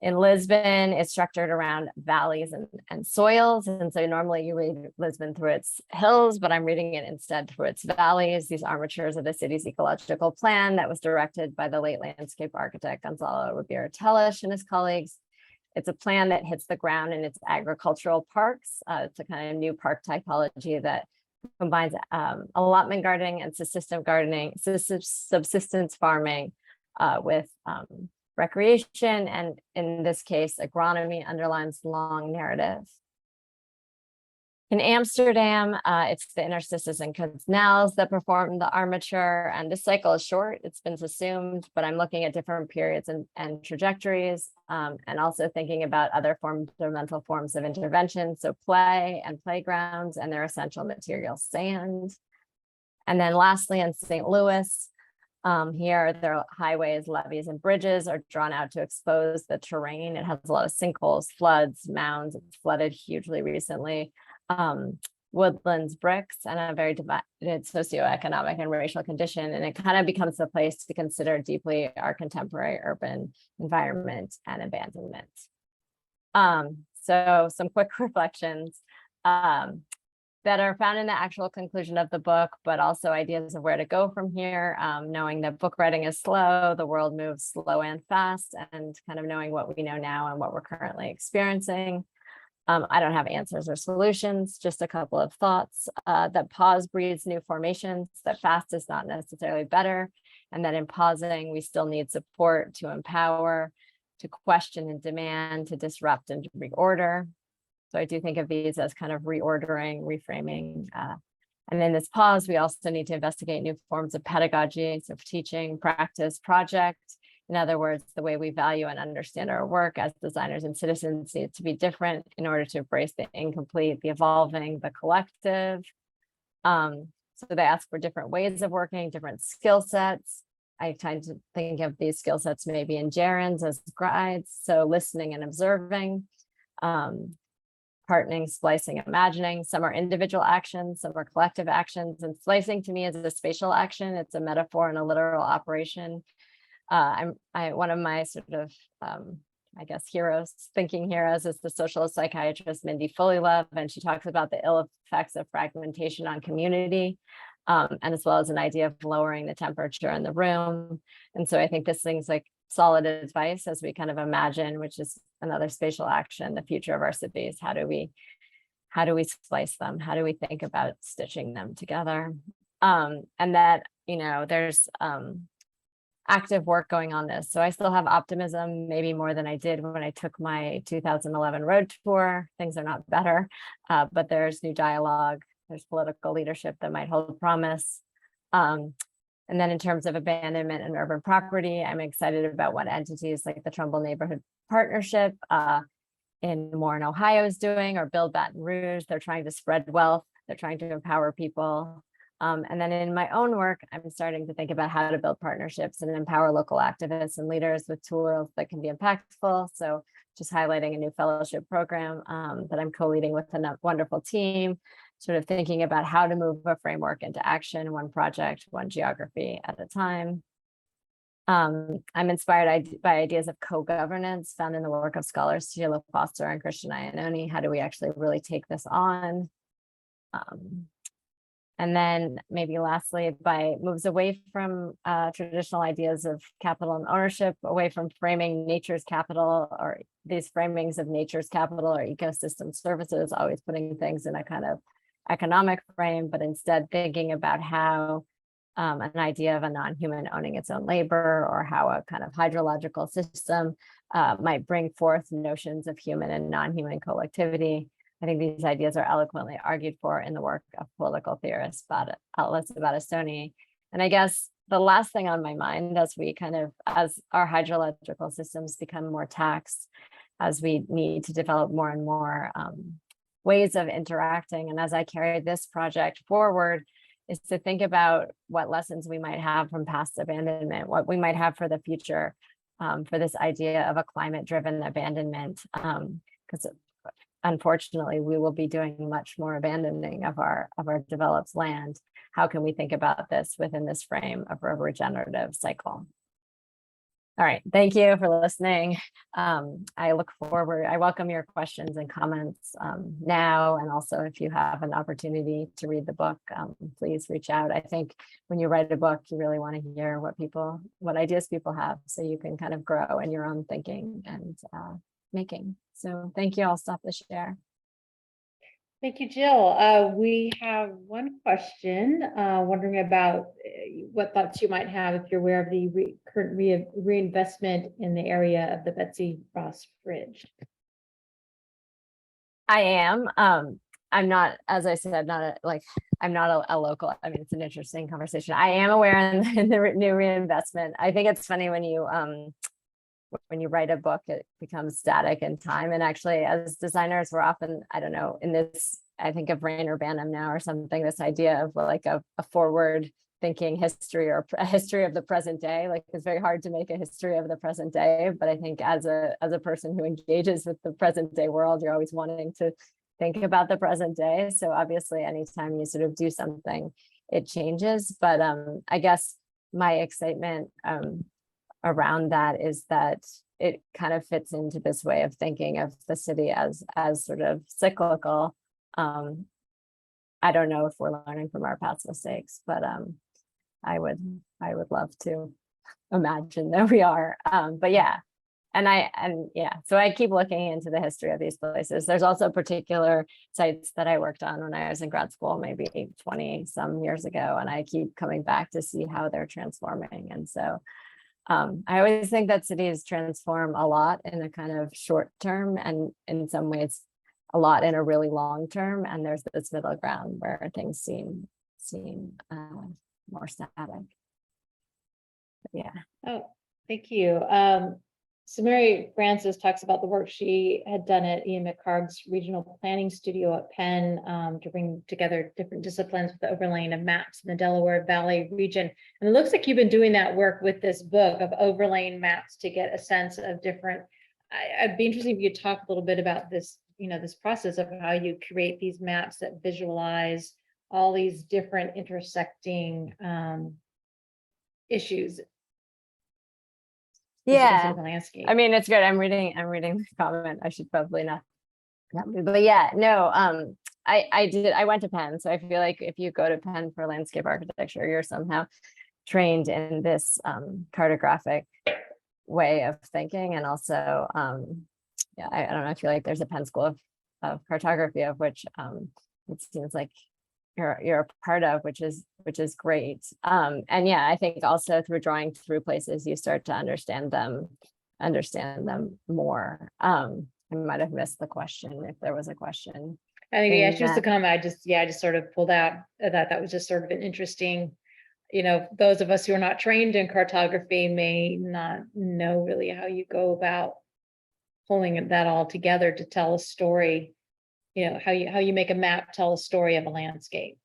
In Lisbon, it's structured around valleys and soils. And so normally you read Lisbon through its hills, but I'm reading it instead through its valleys, these armatures of the city's ecological plan that was directed by the late landscape architect Gonzalo Rivera Tellez and his colleagues. It's a plan that hits the ground in its agricultural parks. It's a kind of new park typology that combines allotment gardening and subsistence farming with recreation, and in this case, agronomy underlines long narrative. In Amsterdam, it's the interstices and canals that perform the armature, and this cycle is short, it's been assumed, but I'm looking at different periods and trajectories, and also thinking about other fundamental forms of intervention, so play and playgrounds and their essential material, sand. And then lastly, in St. Louis, here, their highways, levees, and bridges are drawn out to expose the terrain. It has a lot of sinkholes, floods, mounds. It's flooded hugely recently. Woodlands, bricks, and a very divided socioeconomic and racial condition. And it kind of becomes a place to consider deeply our contemporary urban environment and abandonment. So some quick reflections. That are found in the actual conclusion of the book, but also ideas of where to go from here, knowing that book writing is slow, the world moves slow and fast, and kind of knowing what we know now and what we're currently experiencing. I don't have answers or solutions, just a couple of thoughts, that pause breeds new formations, that fast is not necessarily better, and that in pausing, we still need support to empower, to question and demand, to disrupt and to reorder. So I do think of these as kind of reordering, reframing. And in this pause, we also need to investigate new forms of pedagogy, so teaching, practice, project. In other words, the way we value and understand our work as designers and citizens needs to be different in order to embrace the incomplete, the evolving, the collective. So they ask for different ways of working, different skill sets. I tend to think of these skill sets maybe in gerunds as guides, so listening and observing, partnering, splicing, imagining. Some are individual actions, some are collective actions, and splicing to me is a spatial action. It's a metaphor and a literal operation. One of my sort of, I guess, thinking heroes is the social psychiatrist Mindy Foley-Love, and she talks about the ill effects of fragmentation on community, and as well as an idea of lowering the temperature in the room. And so I think this thing's like solid advice as we kind of imagine, which is another spatial action, the future of our cities. How do we splice them? How do we think about stitching them together? And that, there's active work going on this. So I still have optimism, maybe more than I did when I took my 2011 road tour. Things are not better, but there's new dialogue. There's political leadership that might hold promise. And then in terms of abandonment and urban property, I'm excited about what entities like the Trumbull Neighborhood Partnership in Warren, Ohio is doing, or Build Baton Rouge. They're trying to spread wealth. They're trying to empower people. And then in my own work, I'm starting to think about how to build partnerships and empower local activists and leaders with tools that can be impactful. So just highlighting a new fellowship program that I'm co-leading with a wonderful team, sort of thinking about how to move a framework into action, one project, one geography at a time. I'm inspired by ideas of co-governance found in the work of scholars Sheila Foster and Christian Iannone. How do we actually really take this on? And then maybe lastly, by moves away from traditional ideas of capital and ownership, away from framing nature's capital or these framings of nature's capital or ecosystem services, always putting things in a kind of economic frame, but instead thinking about how an idea of a non-human owning its own labor, or how a kind of hydrological system might bring forth notions of human and non-human collectivity. I think these ideas are eloquently argued for in the work of political theorists, Atlas Battistoni. And I guess the last thing on my mind as our hydrological systems become more taxed, as we need to develop more and more ways of interacting, and as I carry this project forward, is to think about what lessons we might have from past abandonment, what we might have for the future, for this idea of a climate-driven abandonment, because unfortunately, we will be doing much more abandoning of our developed land. How can we think about this within this frame of a regenerative cycle? All right, thank you for listening. I welcome your questions and comments now, and also if you have an opportunity to read the book, please reach out. I think when you write a book, you really want to hear what ideas people have, so you can kind of grow in your own thinking and making. So thank you. I'll stop the share. Thank you, Jill. We have one question, wondering about what thoughts you might have if you're aware of the current reinvestment in the area of the Betsy Ross Bridge. I am. I'm not, as I said, I'm not a local. I mean, it's an interesting conversation. I am aware in the new reinvestment. I think it's funny when you write a book, it becomes static in time. And actually, as designers, we're often, I don't know, in this, I think of Rainer Banham now or something, this idea of like a forward thinking history or a history of the present day. Like, it's very hard to make a history of the present day. But I think as a person who engages with the present day world, you're always wanting to think about the present day. So obviously, anytime you sort of do something, it changes. But I guess my excitement around that is that it kind of fits into this way of thinking of the city as sort of cyclical. I don't know if we're learning from our past mistakes, but I would love to imagine that we are. But yeah, So I keep looking into the history of these places. There's also particular sites that I worked on when I was in grad school, maybe 20 some years ago, and I keep coming back to see how they're transforming. And so I always think that cities transform a lot in a kind of short term, and in some ways a lot in a really long term. And there's this middle ground where things seem more static. But yeah. Oh, thank you. So Mary Francis talks about the work she had done at Ian McHarg's regional planning studio at Penn to bring together different disciplines with the overlaying of maps in the Delaware Valley region. And it looks like you've been doing that work with this book of overlaying maps to get a sense of different. I'd be interested if you could talk a little bit about this, this process of how you create these maps that visualize all these different intersecting issues. Yeah, the landscape. I mean, it's good. I'm reading the comment. I should probably not, but yeah, no, I went to Penn. So I feel like if you go to Penn for landscape architecture, you're somehow trained in this cartographic way of thinking. And also, yeah, I don't know, I feel like there's a Penn School of cartography, of which it seems like you're a part of, which is great. And yeah, I think also through drawing through places, you start to understand them more. I might have missed the question, if there was a question. I think yeah, she was the comment. I just sort of pulled out that was just sort of an interesting, those of us who are not trained in cartography may not know really how you go about pulling that all together to tell a story. How you make a map tell a story of a landscape.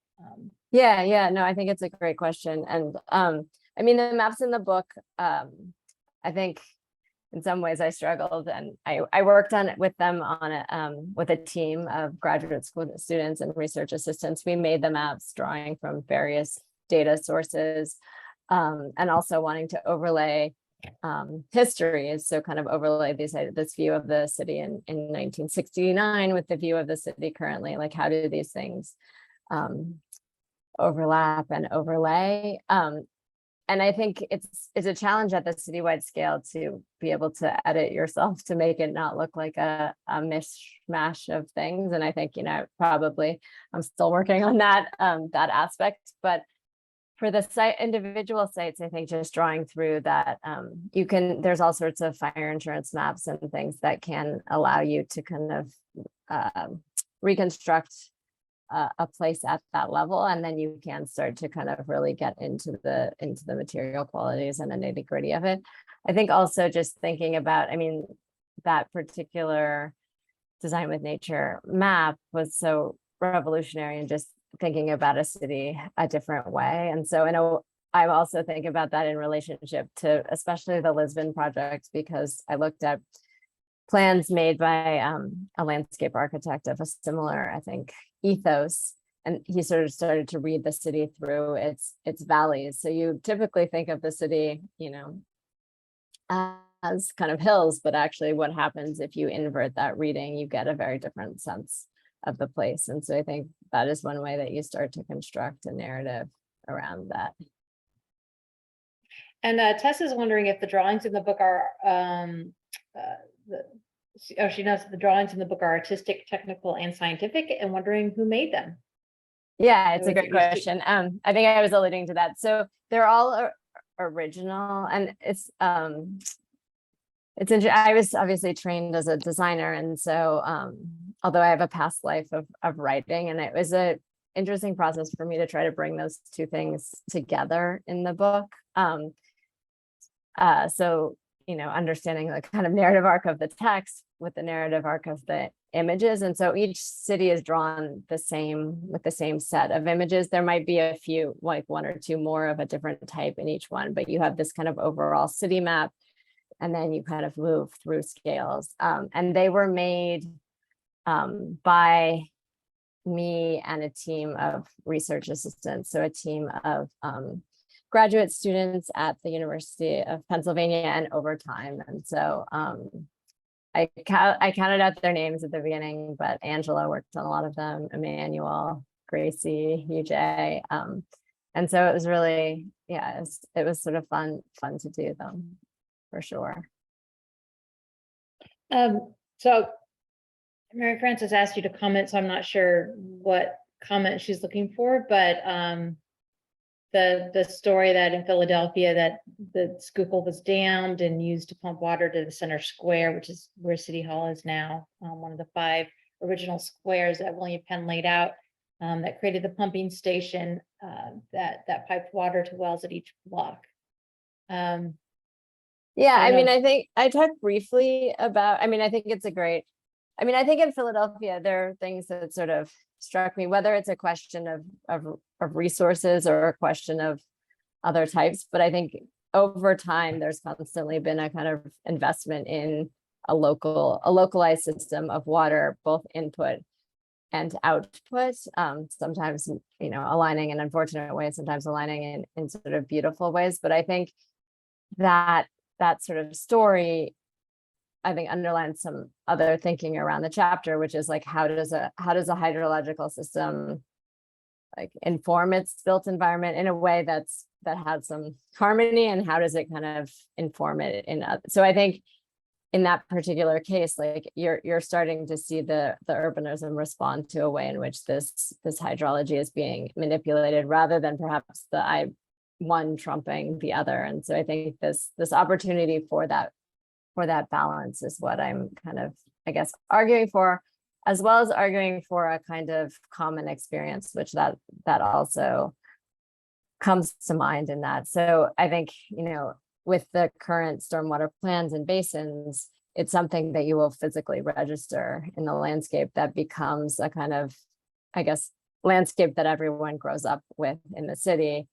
Yeah, no, I think it's a great question. And I mean, the maps in the book, I think in some ways I struggled, and I worked on it with them on with a team of graduate school students and research assistants. We made the maps drawing from various data sources, and also wanting to overlay histories, so kind of overlay this view of the city in 1969 with the view of the city currently. Like, how do these things overlap and overlay? And I think it's a challenge at the citywide scale to be able to edit yourself to make it not look like a mishmash of things. And I think, probably I'm still working on that aspect, but for the individual sites, I think just drawing through that, there's all sorts of fire insurance maps and things that can allow you to kind of reconstruct a place at that level. And then you can start to kind of really get into the material qualities and the nitty gritty of it. I think also just thinking about, that particular design with nature map was so revolutionary, and just thinking about a city a different way. And so I also think about that in relationship to especially the Lisbon project, because I looked at plans made by a landscape architect of a similar, I think, ethos, and he sort of started to read the city through its valleys. So you typically think of the city, as kind of hills, but actually what happens if you invert that reading, you get a very different sense of the place. And so I think that is one way that you start to construct a narrative around that. And Tess is wondering if the drawings in the book are she knows the drawings in the book are artistic, technical, and scientific, and wondering who made them. Yeah, it's a great question. I think I was alluding to that. So they're all original, and it's interesting. I was obviously trained as a designer, and so although I have a past life of writing, and it was an interesting process for me to try to bring those two things together in the book. So understanding the kind of narrative arc of the text with the narrative arc of the images. And so each city is drawn with the same set of images. There might be a few, like one or two more of a different type in each one, but you have this kind of overall city map, and then you kind of move through scales. And they were made by me and a team of research assistants. So a team of graduate students at the University of Pennsylvania and over time. And so I counted out their names at the beginning, but Angela worked on a lot of them, Emmanuel, Gracie, UJ. And so it was really, it was sort of fun to do them, for sure. So Mary Frances asked you to comment, so I'm not sure what comment she's looking for, but the story that in Philadelphia that the Schuylkill was dammed and used to pump water to the center square, which is where City Hall is now, one of the 5 original squares that William Penn laid out, that created the pumping station that piped water to wells at each block. Yeah, I I mean, know. I think I talked briefly about, I mean, I think it's a great, I mean, I think in Philadelphia, there are things that sort of struck me, whether it's a question of resources or a question of other types, but I think over time, there's constantly been a kind of investment in a localized system of water, both input and output, sometimes, you know, aligning in unfortunate ways, sometimes aligning in sort of beautiful ways. But I think that sort of story, I think, underlines some other thinking around the chapter, which is like, how does a hydrological system like inform its built environment in a way that has some harmony, and how does it kind of inform it in other? So I think in that particular case, like you're starting to see the urbanism respond to a way in which this hydrology is being manipulated, rather than perhaps the one trumping the other. And so I think this opportunity for that balance is what I'm kind of, I guess, arguing for, as well as arguing for a kind of common experience, which that also comes to mind in that. So I think, you know, with the current stormwater plans and basins, it's something that you will physically register in the landscape that becomes a kind of, I guess, landscape that everyone grows up with in the city,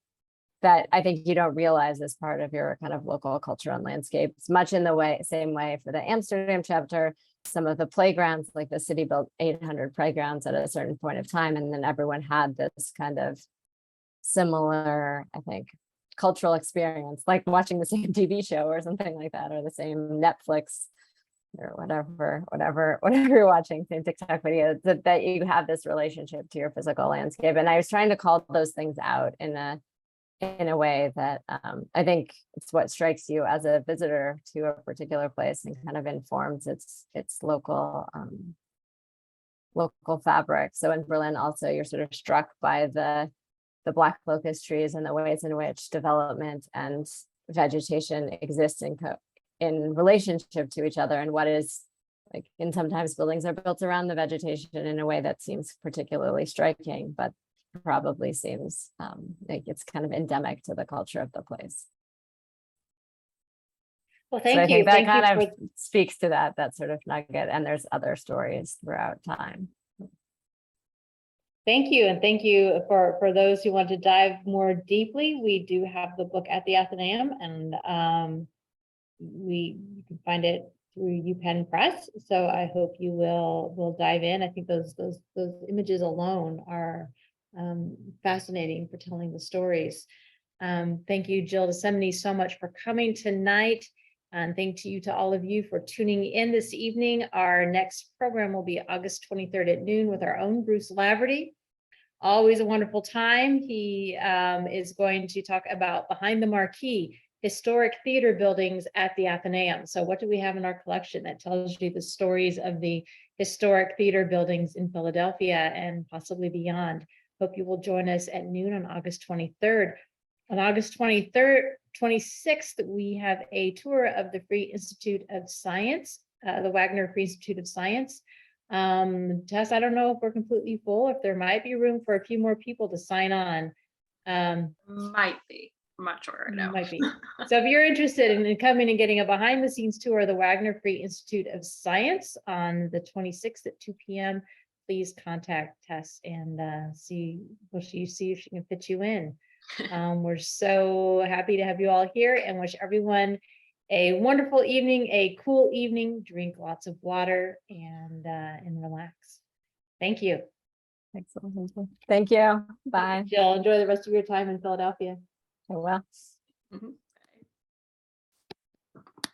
that I think you don't realize as part of your kind of local culture and landscape. It's much in the same way for the Amsterdam chapter. Some of the playgrounds, like the city built 800 playgrounds at a certain point of time, and then everyone had this kind of similar, I think, cultural experience, like watching the same TV show or something like that, or the same Netflix or whatever you're watching, same TikTok video, that you have this relationship to your physical landscape. And I was trying to call those things out in a way that I think it's what strikes you as a visitor to a particular place and kind of informs its local fabric. So in Berlin also, you're sort of struck by the black locust trees and the ways in which development and vegetation exist in relationship to each other, and what is like, and sometimes buildings are built around the vegetation in a way that seems particularly striking, but probably seems like it's kind of endemic to the culture of the place. Well, So I thank you. think that Thank you kind of for speaks to that sort of nugget, and there's other stories throughout time. Thank you, and thank you for those who want to dive more deeply. We do have the book at the Athenaeum, and you can find it through UPenn Press. So I hope you will dive in. I think those images alone are fascinating for telling the stories. Thank you, Jill Desimini, so much for coming tonight. And thank you to all of you for tuning in this evening. Our next program will be August 23rd at noon with our own Bruce Laverty. Always a wonderful time. He is going to talk about Behind the Marquee, historic theater buildings at the Athenaeum. So what do we have in our collection that tells you the stories of the historic theater buildings in Philadelphia and possibly beyond? Hope you will join us at noon on August 23rd. On August 26th, we have a tour of the Free Institute of Science, the Wagner Free Institute of Science. Tess, I don't know if we're completely full, if there might be room for a few more people to sign on. Might be. I'm not sure right now. Might be. So if you're interested in coming and getting a behind the scenes tour of the Wagner Free Institute of Science on the 26th at 2 p.m., please contact Tess and see if she can fit you in. We're so happy to have you all here and wish everyone a wonderful evening, a cool evening. Drink lots of water and relax. Thank you. Excellent. Thank you. Bye. Jill, enjoy the rest of your time in Philadelphia. Oh, well. Mhm.